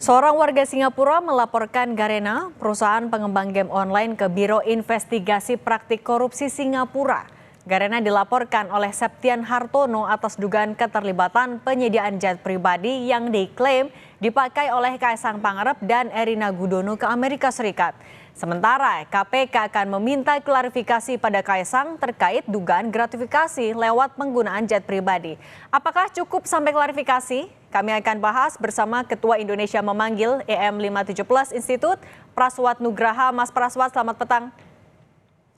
Seorang warga Singapura melaporkan Garena, perusahaan pengembang game online, ke Biro Investigasi Praktik Korupsi Singapura. Garena dilaporkan oleh Septian Hartono atas dugaan keterlibatan penyediaan jet pribadi yang diklaim dipakai oleh Kaisang Pangarep dan Erina Gudono ke Amerika Serikat. Sementara KPK akan meminta klarifikasi pada Kaisang terkait dugaan gratifikasi lewat penggunaan jet pribadi. Apakah cukup sampai klarifikasi? Kami akan bahas bersama Ketua Indonesia Memanggil EM517 Institut, Praswat Nugraha. Mas Praswat, selamat petang.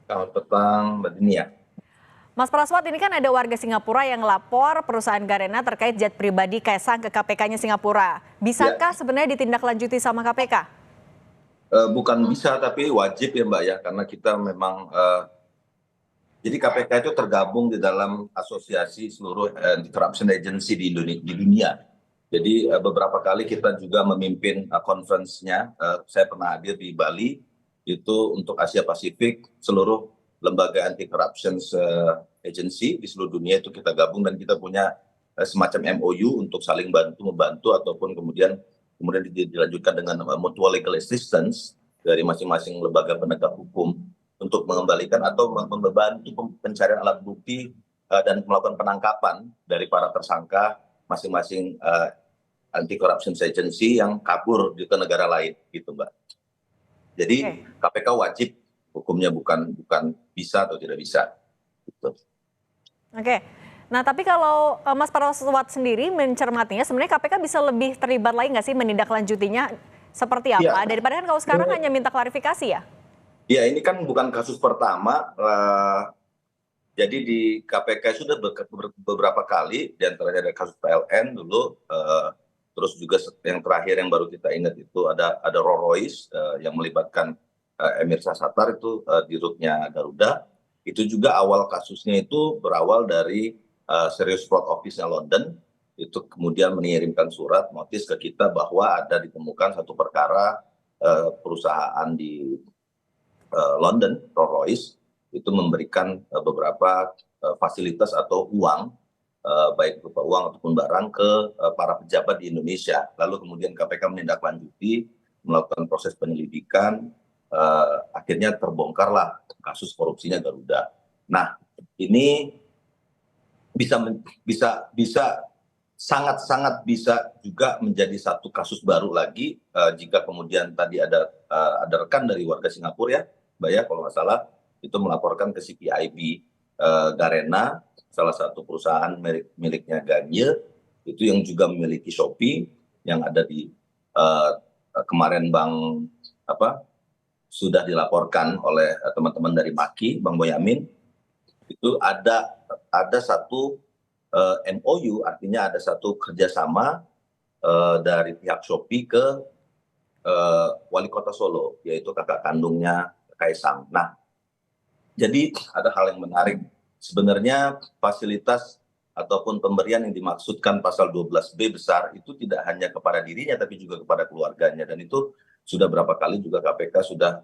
Selamat petang, Mbak Dinia. Mas Praswat, ini kan ada warga Singapura yang lapor perusahaan Garena terkait jet pribadi Kaisang ke KPK-nya Singapura. Bisakah sebenarnya ditindaklanjuti sama KPK? Bukan bisa, tapi wajib ya Mbak ya, karena kita memang, jadi KPK itu tergabung di dalam asosiasi seluruh anti-corruption agency di dunia. Jadi beberapa kali kita juga memimpin conference-nya, saya pernah hadir di Bali, itu untuk Asia Pasifik, seluruh lembaga anti-corruption agency di seluruh dunia itu kita gabung dan kita punya semacam MOU untuk saling membantu ataupun kemudian dilanjutkan dengan mutual legal assistance dari masing-masing lembaga penegak hukum untuk mengembalikan atau membantu pencarian alat bukti dan melakukan penangkapan dari para tersangka masing-masing anti-corruption agency yang kabur ke negara lain gitu Mbak. Jadi KPK wajib, hukumnya bukan bisa atau tidak bisa. Gitu. Oke. Nah, tapi kalau Mas Praswat sendiri mencermatinya, sebenarnya KPK bisa lebih terlibat lagi nggak sih menindaklanjutinya seperti apa? Daripada kan kalau sekarang hanya minta klarifikasi ya? Iya, ini kan bukan kasus pertama. Jadi di KPK sudah beberapa kali, di antaranya ada kasus PLN dulu, terus juga yang terakhir yang baru kita ingat itu ada Rolls Royce yang melibatkan Emir Sashatar itu di rutenya Garuda. Itu juga awal kasusnya itu berawal dari Serious Fraud Office-nya London, itu kemudian mengirimkan surat notis ke kita bahwa ada ditemukan satu perkara perusahaan di London, Rolls Royce, itu memberikan beberapa fasilitas atau uang, baik berupa uang ataupun barang ke para pejabat di Indonesia. Lalu kemudian KPK menindaklanjuti, melakukan proses penyelidikan, akhirnya terbongkarlah kasus korupsinya Garuda. Nah, ini bisa sangat bisa juga menjadi satu kasus baru lagi jika kemudian tadi ada rekan dari warga Singapura ya, Mbak ya, kalau nggak salah itu melaporkan ke CPIB Garena, salah satu perusahaan miliknya Ganye, itu yang juga memiliki Shopee yang ada di kemarin sudah dilaporkan oleh teman-teman dari Maki, Bang Boyamin, itu ada satu MOU, artinya ada satu kerjasama dari pihak Shopee ke Wali Kota Solo, yaitu kakak kandungnya Kaisang. Nah, jadi ada hal yang menarik. Sebenarnya fasilitas ataupun pemberian yang dimaksudkan pasal 12B besar itu tidak hanya kepada dirinya tapi juga kepada keluarganya, dan itu sudah berapa kali juga KPK sudah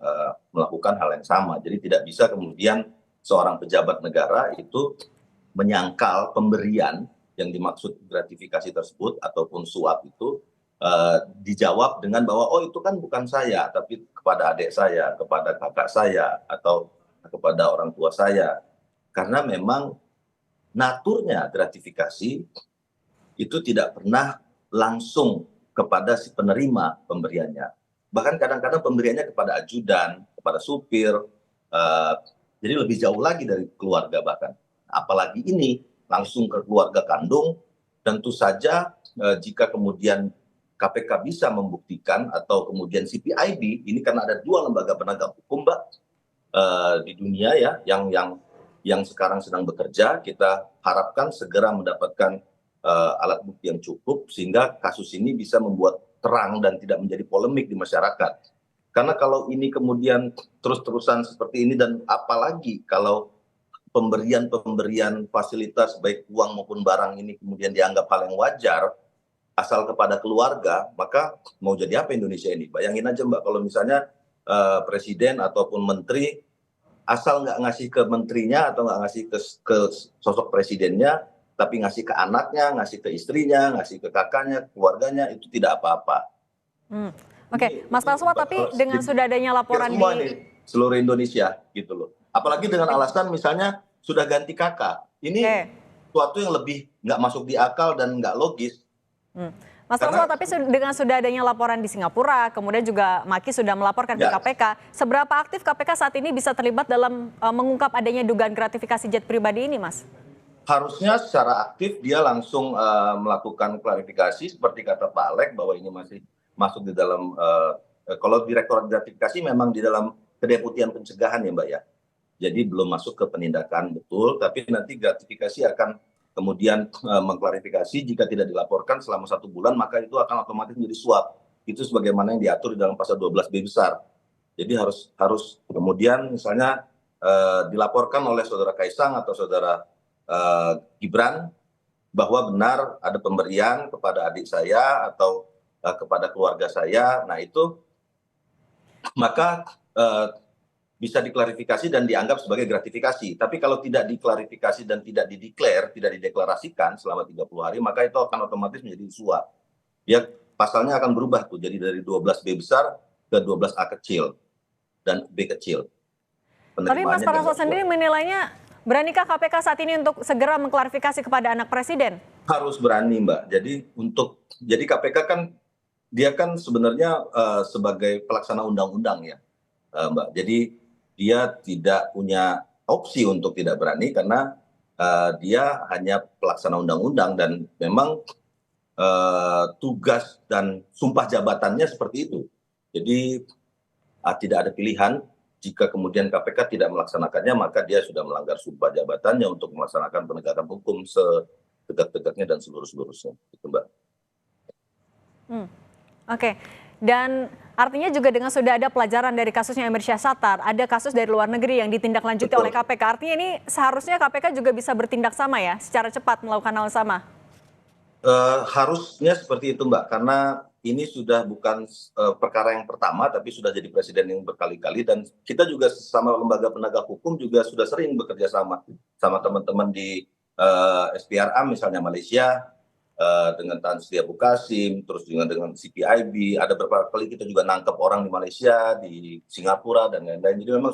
melakukan hal yang sama. Jadi tidak bisa kemudian seorang pejabat negara itu menyangkal pemberian yang dimaksud gratifikasi tersebut ataupun suap itu dijawab dengan bahwa oh itu kan bukan saya tapi kepada adik saya, kepada kakak saya, atau kepada orang tua saya. Karena memang naturnya gratifikasi itu tidak pernah langsung kepada si penerima pemberiannya. Bahkan kadang-kadang pemberiannya kepada ajudan, kepada supir, jadi lebih jauh lagi dari keluarga bahkan. Apalagi ini langsung ke keluarga kandung, tentu saja jika kemudian KPK bisa membuktikan atau kemudian CPIB, ini karena ada dua lembaga penegak hukum Mbak di dunia ya yang sekarang sedang bekerja, kita harapkan segera mendapatkan alat bukti yang cukup sehingga kasus ini bisa membuat terang dan tidak menjadi polemik di masyarakat. Karena kalau ini kemudian terus-terusan seperti ini, dan apalagi kalau pemberian fasilitas baik uang maupun barang ini kemudian dianggap hal yang wajar asal kepada keluarga, maka mau jadi apa Indonesia ini? Bayangin aja Mbak, kalau misalnya presiden ataupun menteri asal nggak ngasih ke menterinya atau nggak ngasih ke sosok presidennya, tapi ngasih ke anaknya, ngasih ke istrinya, ngasih ke kakaknya, keluarganya, itu tidak apa-apa. Hmm. Oke, Mas Ini Praswa, tapi dengan sudah adanya laporan semua di... nih seluruh Indonesia gitu loh. Apalagi dengan alasan misalnya sudah ganti kakak. Ini Oke. suatu yang lebih nggak masuk di akal dan nggak logis. Hmm. Mas Praswa, Karena tapi dengan sudah adanya laporan di Singapura, kemudian juga Maki sudah melaporkan ke ya KPK, seberapa aktif KPK saat ini bisa terlibat dalam mengungkap adanya dugaan gratifikasi jet pribadi ini, Mas? harusnya secara aktif dia langsung melakukan klarifikasi seperti kata Pak Alek bahwa ini masih masuk di dalam kalau direktorat gratifikasi memang di dalam kedeputian pencegahan ya Mbak ya. Jadi belum masuk ke penindakan betul, tapi nanti gratifikasi akan kemudian mengklarifikasi jika tidak dilaporkan selama 1 bulan maka itu akan otomatis menjadi suap. Itu sebagaimana yang diatur di dalam pasal 12B besar. Jadi harus kemudian misalnya dilaporkan oleh saudara Kaisang atau saudara Gibran bahwa benar ada pemberian kepada adik saya atau kepada keluarga saya. Nah itu maka bisa diklarifikasi dan dianggap sebagai gratifikasi. Tapi kalau tidak diklarifikasi dan tidak tidak dideklarasikan selama 30 hari, maka itu akan otomatis menjadi suap. Ya, pasalnya akan berubah tuh, jadi dari 12B besar ke 12A kecil dan B kecil. Tapi Mas Penerimaannya Praswa dianggap suap. sendiri menilainya, beranikah KPK saat ini untuk segera mengklarifikasi kepada anak Presiden? Harus berani, Mbak. Jadi KPK kan dia kan sebenarnya sebagai pelaksana undang-undang ya, Mbak. Jadi dia tidak punya opsi untuk tidak berani karena dia hanya pelaksana undang-undang dan memang tugas dan sumpah jabatannya seperti itu. Jadi tidak ada pilihan jika kemudian KPK tidak melaksanakannya maka dia sudah melanggar sumpah jabatannya untuk melaksanakan penegakan hukum setegak-tegaknya dan seluruh-seluruhnya. Itu Mbak. Oke, dan artinya juga dengan sudah ada pelajaran dari kasusnya Emir Syahsatar, ada kasus dari luar negeri yang ditindaklanjuti oleh Betul. KPK. Artinya ini seharusnya KPK juga bisa bertindak sama ya, secara cepat melakukan hal yang sama. Harusnya seperti itu Mbak, karena ini sudah bukan perkara yang pertama, tapi sudah jadi presiden yang berkali-kali dan kita juga sesama lembaga penegak hukum juga sudah sering bekerja sama teman-teman di SPRA misalnya Malaysia dengan Tan Sri Abu Qasim, terus dengan CPIB, ada beberapa kali kita juga nangkep orang di Malaysia, di Singapura dan lain-lain. Jadi memang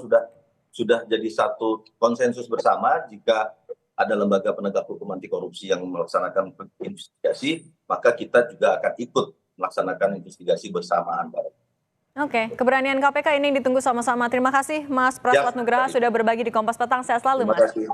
sudah jadi satu konsensus bersama jika ada lembaga penegak hukum anti korupsi yang melaksanakan investigasi, maka kita juga akan ikut melaksanakan investigasi bersamaan. Oke, keberanian KPK ini ditunggu sama-sama. Terima kasih Mas Ya, Praswat Nugraha sudah berbagi di Kompas Petang. Sehat selalu terima Mas. kasih.